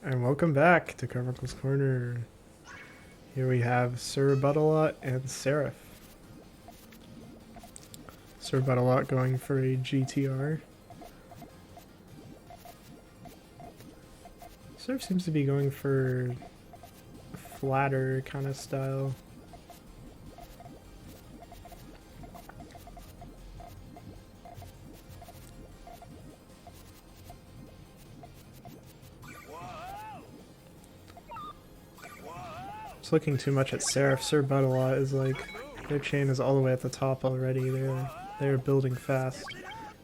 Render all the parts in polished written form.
And welcome back to Carbuncle's Corner. Here we have SirButtsALot and Seraph. SirButtsALot going for a GTR. Seraph seems to be going for a flatter kind of style. Looking too much at Seraph. SirButtsALot is like, their chain is all the way at the top already. They're building fast.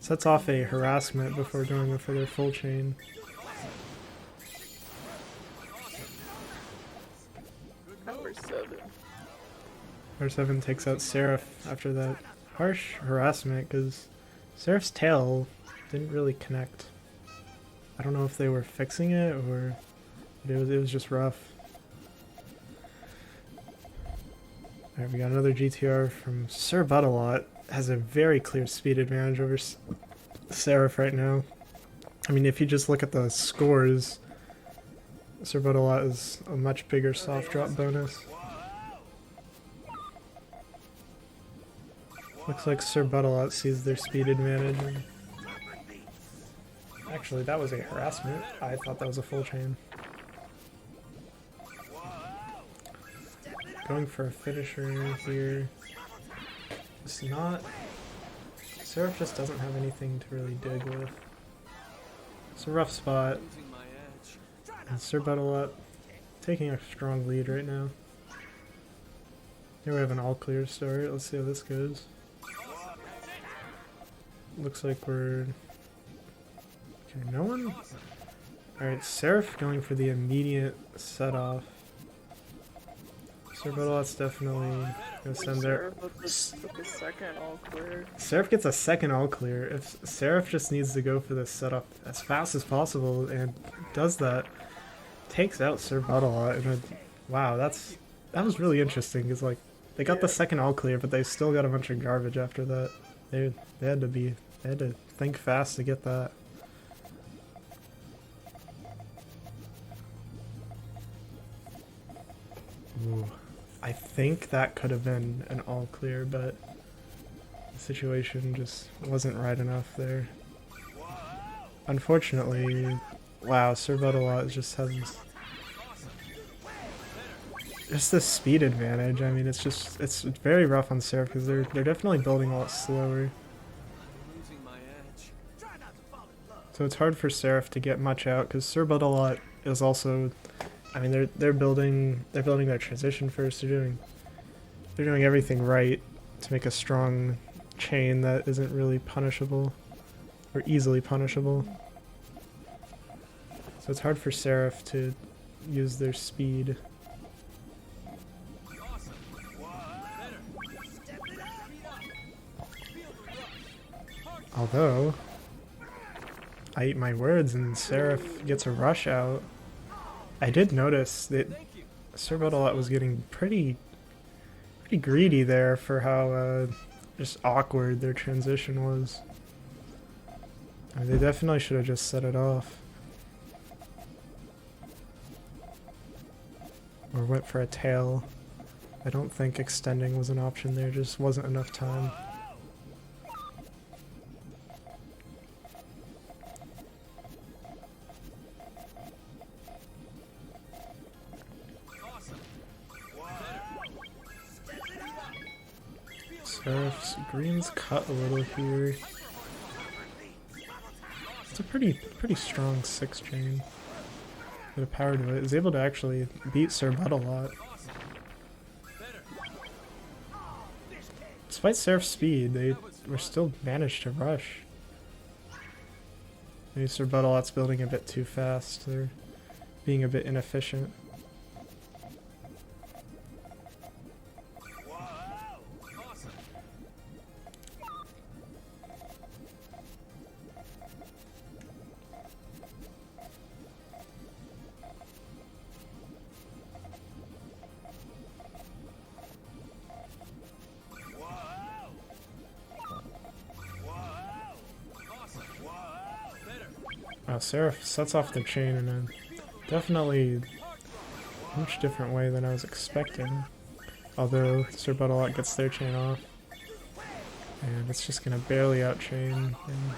Sets off a harassment before going for their full chain. Number 7. Number 7 takes out Seraph after that harsh harassment because Seraph's tail didn't really connect. I don't know if they were fixing it or it was just rough. Alright, we got another GTR from SirButtsALot. Has a very clear speed advantage over Seraph right now. I mean, if you just look at the scores, SirButtsALot is a much bigger soft drop bonus. Looks like SirButtsALot sees their speed advantage. Actually, that was a harassment. I thought that was a full chain. Going for a finisher here. It's not... Seraph just doesn't have anything to really dig with. It's a rough spot. And SirButtsALot taking a strong lead right now. Here we have an all clear start. Let's see how this goes. Looks like we're... Okay, no one... Alright, Seraph going for the immediate set off. SirButtsALot's definitely gonna send their... Seraph gets a second all clear. If Seraph just needs to go for this setup as fast as possible and does that, takes out SirButtsALot, and wow, that was really interesting because like they got the second all clear, but they still got a bunch of garbage after that. They had to think fast to get that. Ooh. I think that could have been an all clear, but the situation just wasn't right enough there. Unfortunately, wow, SirButtsALot just has just this speed advantage. I mean, it's very rough on Seraph because they're definitely building a lot slower. So it's hard for Seraph to get much out because SirButtsALot is also, I mean, they're building their transition first. They're doing everything right to make a strong chain that isn't really punishable or easily punishable. So it's hard for Seraph to use their speed. Although I eat my words and Seraph gets a rush out. I did notice that SirButtsALot was getting pretty greedy there for how just awkward their transition was. I mean, they definitely should have just set it off. Or went for a tail. I don't think extending was an option there, just wasn't enough time. Seraph's green's cut a little here. It's a pretty strong 6 chain. Bit of power to it. Is able to actually beat SirButtsALot. Despite Seraph's speed, they were still managed to rush. Maybe SirButtsALot's building a bit too fast. They're being a bit inefficient. Seraph sets off the chain and then definitely a much different way than I was expecting. Although SirButtsALot gets their chain off. And it's just gonna barely outchain. And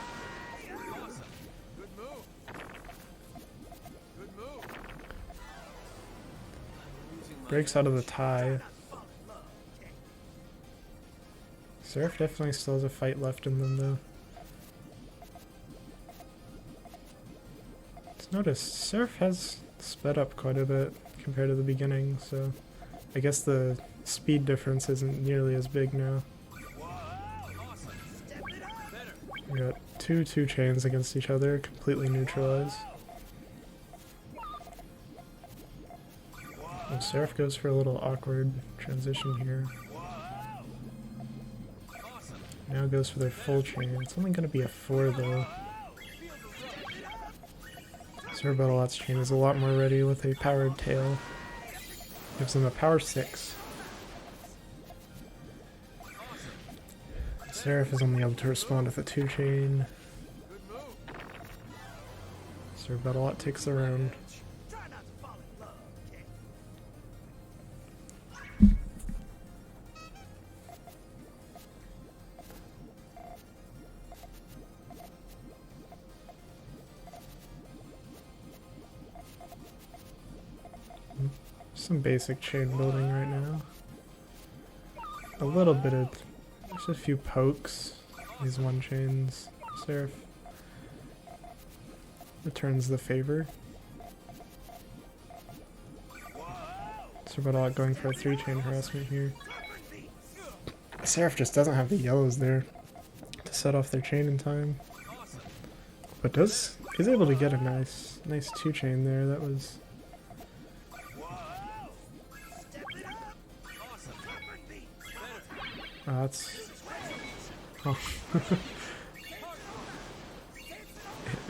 breaks out of the tie. Seraph definitely still has a fight left in them though. Just noticed Seraph has sped up quite a bit compared to the beginning, so I guess the speed difference isn't nearly as big now. We got two chains against each other, completely neutralized. And Seraph goes for a little awkward transition here. Now goes for their full chain. It's only going to be a 4 though. SirButtsALot's chain is a lot more ready with a powered tail. Gives them a power 6. Seraph is only able to respond with a 2 chain. SirButtsALot takes the round. Some basic chain building right now. A little bit of, just a few pokes. These 1 chains. Seraph returns the favor. SirButtsALot going for a 3 chain harassment here. Seraph just doesn't have the yellows there to set off their chain in time. But is able to get a nice 2 chain there. That was that's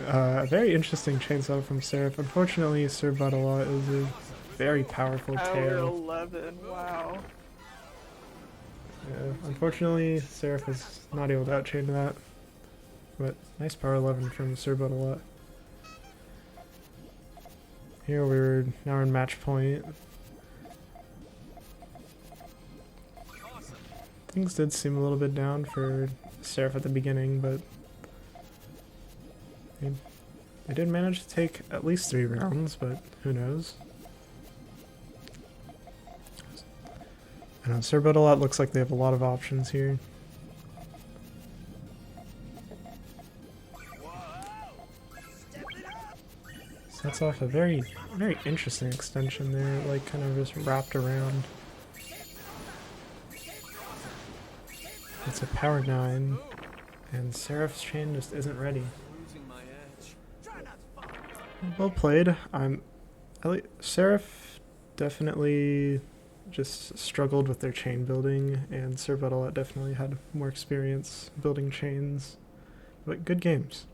a very interesting chain setup from Seraph. Unfortunately, SirButtsALot is a very powerful tail. 11, wow. Yeah, unfortunately, Seraph is not able to outchain that. But nice power 11 from SirButtsALot. Here now we're in match point. Things did seem a little bit down for Seraph at the beginning, but they did manage to take at least 3 rounds, but who knows. I know SirButtsALot looks like they have a lot of options here. Sets off a very interesting extension there, like kind of just wrapped around. It's a power 9, and Seraph's chain just isn't ready. Well played. Seraph definitely just struggled with their chain building, and SirButtsALot definitely had more experience building chains. But good games.